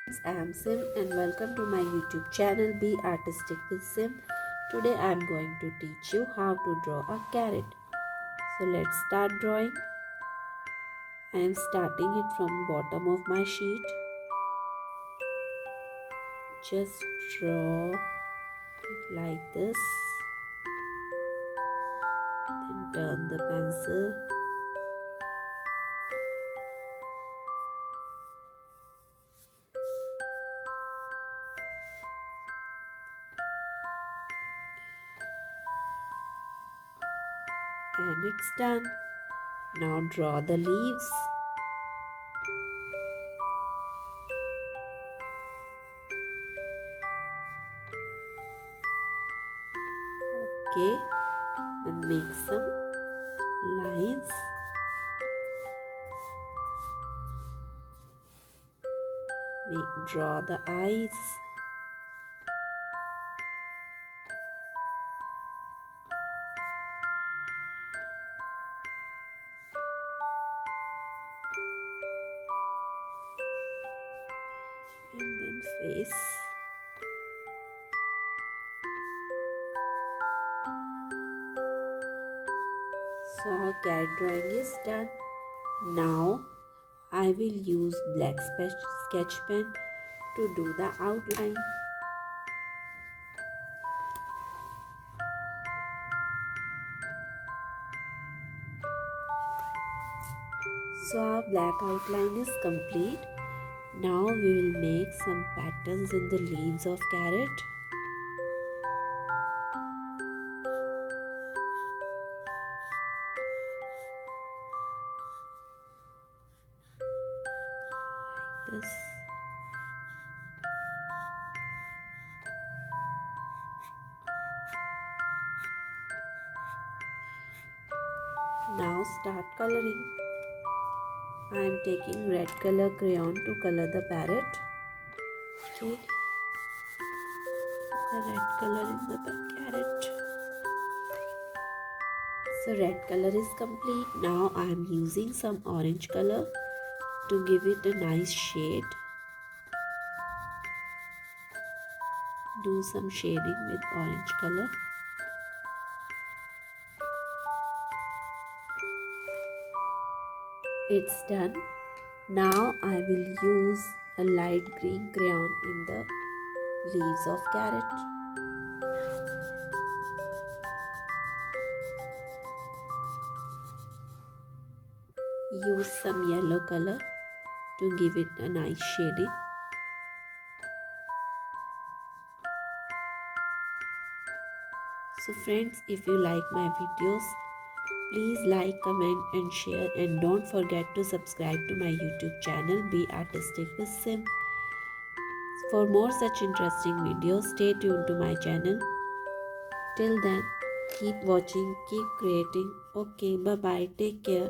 I am Sim and welcome to my YouTube channel Be Artistic with Sim. Today I am going to teach you how to draw a carrot. So let's start drawing. I am starting it from bottom of my sheet. Just draw it like this. Then turn the pencil. And it's done. Now draw the leaves. Okay, and make some lines. Draw the eyes. And then face. So our cat drawing is done. Now I will use black sketch pen to do the outline. So our black outline is complete. Now we will make some patterns in the leaves of carrot. Like this. Now start coloring. I am taking red color crayon to color the parrot. Okay. The red color in the carrot. So red color is complete. Now I am using some orange color to give it a nice shade. Do some shading with orange color. It's done. Now I will use a light green crayon in the leaves of carrot. Use some yellow color to give it a nice shading. So friends, if you like my videos, please like, comment and share, and don't forget to subscribe to my YouTube channel Be Artistic with Sim. For more such interesting videos, stay tuned to my channel. Till then, keep watching, keep creating. Okay, bye bye, take care.